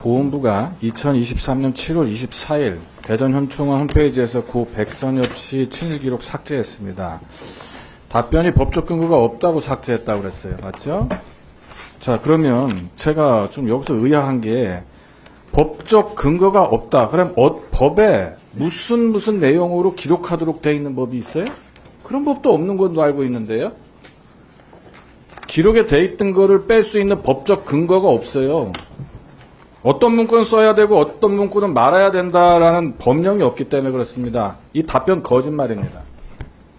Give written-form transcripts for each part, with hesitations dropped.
보훈부가 2023년 7월 24일 대전현충원 홈페이지에서 고 백선엽 씨 친일기록 삭제했습니다. 답변이 법적 근거가 없다고 삭제했다고 그랬어요. 맞죠? 자, 그러면 제가 좀 여기서 의아한 게 법적 근거가 없다. 그럼 법에 무슨 내용으로 기록하도록 돼 있는 법이 있어요? 그런 법도 없는 걸로 알고 있는데요. 기록에 돼 있던 거를 뺄 수 있는 법적 근거가 없어요. 어떤 문구는 써야 되고 어떤 문구는 말아야 된다라는 법령이 없기 때문에 그렇습니다. 이 답변 거짓말입니다.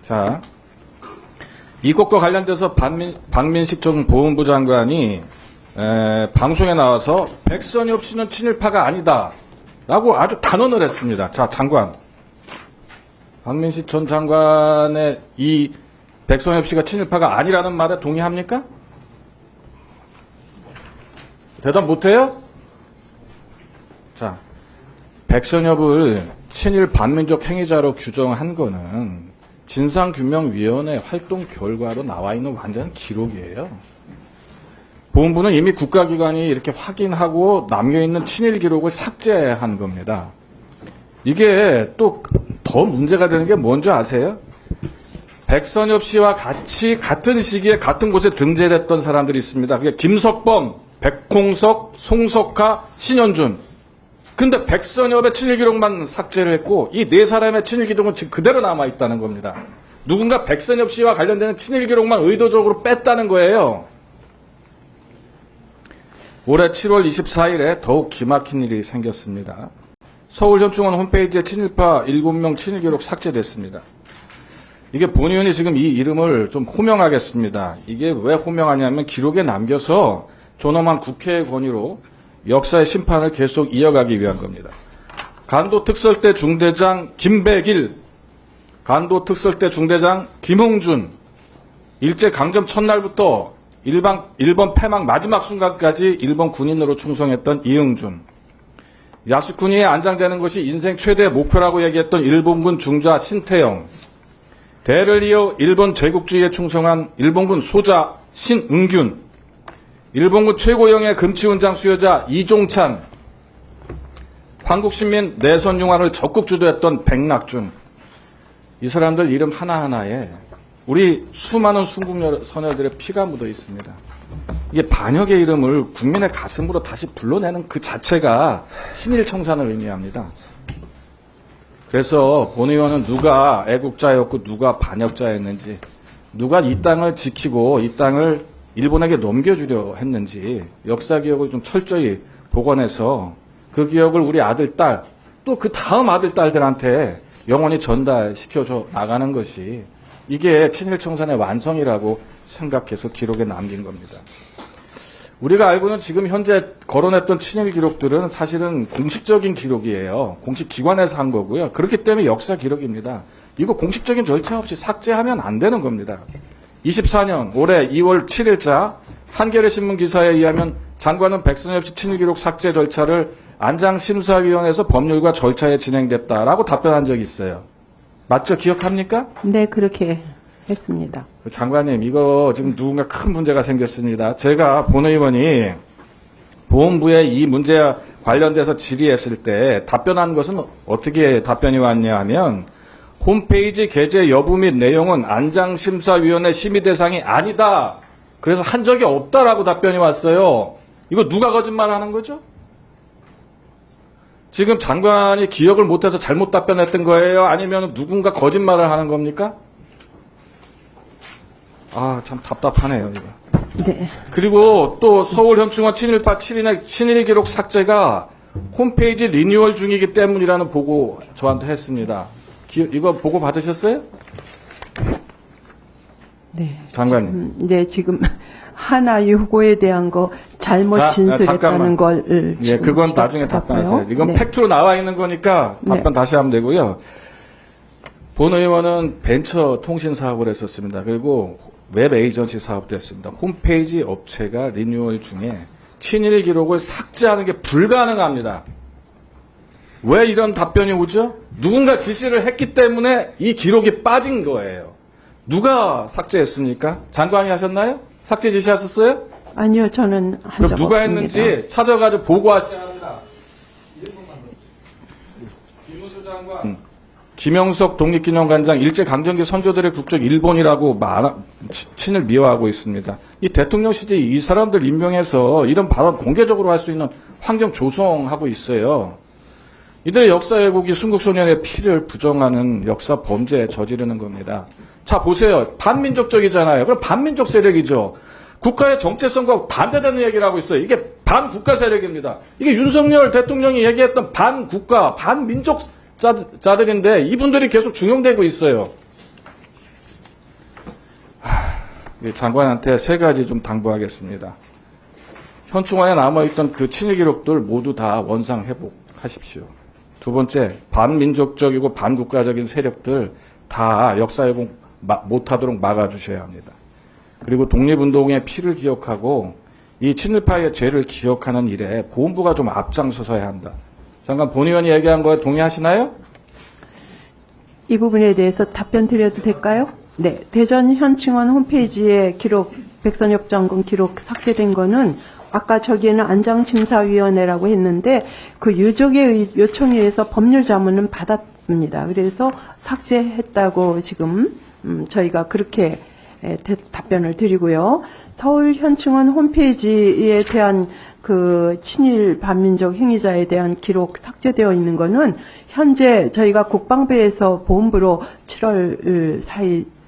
자, 이것과 관련돼서 박민식 전 보훈부 장관이 방송에 나와서 백선엽 씨는 친일파가 아니다 라고 아주 단언을 했습니다. 자, 장관, 박민식 전 장관의 이 백선엽 씨가 친일파가 아니라는 말에 동의합니까? 대답 못해요? 자, 백선엽을 친일 반민족 행위자로 규정한 거는 진상규명위원회 활동 결과로 나와 있는 완전한 기록이에요. 보훈부는 이미 국가기관이 이렇게 확인하고 남겨있는 친일 기록을 삭제한 겁니다. 이게 또 더 문제가 되는 게 뭔지 아세요? 백선엽 씨와 같은 시기에 같은 곳에 등재됐던 사람들이 있습니다. 그게 김석범, 백홍석, 송석하, 신현준. 근데 백선엽의 친일 기록만 삭제를 했고 이 네 사람의 친일 기록은 지금 그대로 남아있다는 겁니다. 누군가 백선엽 씨와 관련되는 친일 기록만 의도적으로 뺐다는 거예요. 올해 7월 24일에 더욱 기막힌 일이 생겼습니다. 서울현충원 홈페이지에 친일파 7명 친일 기록 삭제됐습니다. 이게 본의원이 지금 이 이름을 좀 호명하겠습니다. 이게 왜 호명하냐면 기록에 남겨서 존엄한 국회의 권위로 역사의 심판을 계속 이어가기 위한 겁니다. 간도특설대 중대장 김백일, 간도특설대 중대장 김흥준, 일제강점 첫날부터 일본 패망 마지막 순간까지 일본 군인으로 충성했던 이응준, 야스쿠니에 안장되는 것이 인생 최대의 목표라고 얘기했던 일본군 중자 신태영, 대를 이어 일본 제국주의에 충성한 일본군 소자 신응균, 일본군 최고령의 금치훈장 수여자 이종찬, 한국신민 내선융화를 적극 주도했던 백낙준. 이 사람들 이름 하나하나에 우리 수많은 순국 소녀들의 피가 묻어 있습니다. 이게 반역의 이름을 국민의 가슴으로 다시 불러내는 그 자체가 신일청산을 의미합니다. 그래서 본 의원은 누가 애국자였고 누가 반역자였는지, 누가 이 땅을 지키고 이 땅을 일본에게 넘겨주려 했는지 역사 기억을 좀 철저히 복원해서 그 기억을 우리 아들, 딸, 또 그 다음 아들, 딸들한테 영원히 전달시켜줘 나가는 것이 이게 친일청산의 완성이라고 생각해서 기록에 남긴 겁니다. 우리가 알고는 지금 현재 거론했던 친일 기록들은 사실은 공식적인 기록이에요. 공식 기관에서 한 거고요. 그렇기 때문에 역사 기록입니다. 이거 공식적인 절차 없이 삭제하면 안 되는 겁니다. 24년 올해 2월 7일자 한겨레 신문 기사에 의하면 장관은 백선엽 씨 친일 기록 삭제 절차를 안장심사위원회에서 법률과 절차에 진행됐다라고 답변한 적이 있어요. 맞죠? 기억합니까? 네, 그렇게 했습니다. 장관님, 이거 지금 누군가 큰 문제가 생겼습니다. 제가 본 의원이 보훈부에 이 문제와 관련돼서 질의했을 때 답변한 것은 어떻게 답변이 왔냐 하면 홈페이지 게재 여부 및 내용은 안장심사위원회 심의 대상이 아니다. 그래서 한 적이 없다라고 답변이 왔어요. 이거 누가 거짓말하는 거죠? 지금 장관이 기억을 못해서 잘못 답변했던 거예요? 아니면 누군가 거짓말을 하는 겁니까? 아, 참 답답하네요, 이거. 네. 그리고 또 서울현충원 친일파 7인의 친일 기록 삭제가 홈페이지 리뉴얼 중이기 때문이라는 보고 저한테 했습니다. 이거 보고 받으셨어요? 네. 장관님. 네, 지금 하나 요거에 대한 거 잘못 진술했다는 걸. 예, 그건 나중에 답변하세요. 이건 네. 팩트로 나와 있는 거니까 답변 다시 하면 되고요. 본 의원은 벤처 통신 사업을 했었습니다. 그리고 웹 에이전시 사업도 했습니다. 홈페이지 업체가 리뉴얼 중에 친일 기록을 삭제하는 게 불가능합니다. 왜 이런 답변이 오죠? 누군가 지시를 했기 때문에 이 기록이 빠진 거예요. 누가 삭제했습니까? 장관이 하셨나요? 삭제 지시하셨어요? 아니요, 저는 한 그럼 적 누가 없습니다. 했는지 찾아가지고 보고하셔야 합니다. 김영석 독립기념관장 일제강점기 선조들의 국적 일본이라고 친을 미화하고 있습니다. 이 대통령 시대에 이 사람들 임명해서 이런 발언 공개적으로 할 수 있는 환경 조성하고 있어요. 이들의 역사 왜곡이 순국소년의 피를 부정하는 역사 범죄에 저지르는 겁니다. 자, 보세요. 반민족적이잖아요. 그럼 반민족 세력이죠. 국가의 정체성과 반대되는 얘기를 하고 있어요. 이게 반국가 세력입니다. 이게 윤석열 대통령이 얘기했던 반국가, 반민족자들인데 이분들이 계속 중용되고 있어요. 장관한테 세 가지 좀 당부하겠습니다. 현충원에 남아있던 그 친일 기록들 모두 다 원상 회복하십시오. 두 번째, 반민족적이고 반국가적인 세력들 다 역사 왜곡 못하도록 막아주셔야 합니다. 그리고 독립운동의 피를 기억하고 이 친일파의 죄를 기억하는 일에 보훈부가 좀 앞장서서야 한다. 장관 본의원이 얘기한 거에 동의하시나요? 이 부분에 대해서 답변 드려도 될까요? 네. 대전 현충원 홈페이지에 기록, 백선엽 장군 기록 삭제된 거는 아까 저기에는 안장심사위원회라고 했는데 그 유족의 요청에 의해서 법률 자문은 받았습니다. 그래서 삭제했다고 지금 저희가 그렇게 답변을 드리고요. 서울 현충원 홈페이지에 대한 그 친일 반민족 행위자에 대한 기록 삭제되어 있는 거는 현재 저희가 국방부에서 보훈부로 7월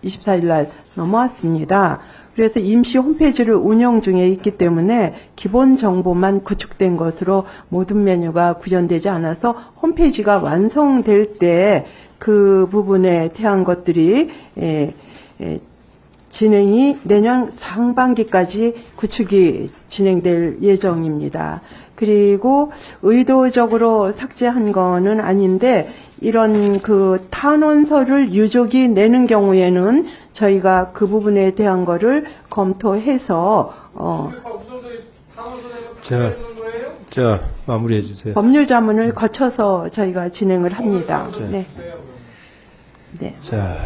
24일 날 넘어왔습니다. 그래서 임시 홈페이지를 운영 중에 있기 때문에 기본 정보만 구축된 것으로 모든 메뉴가 구현되지 않아서 홈페이지가 완성될 때 그 부분에 대한 것들이 진행이 내년 상반기까지 구축이 진행될 예정입니다. 그리고 의도적으로 삭제한 거는 아닌데 이런 그 탄원서를 유족이 내는 경우에는 저희가 그 부분에 대한 거를 검토해서 자, 마무리해 주세요. 법률 자문을 거쳐서 저희가 진행을 합니다. 네. 네. 자,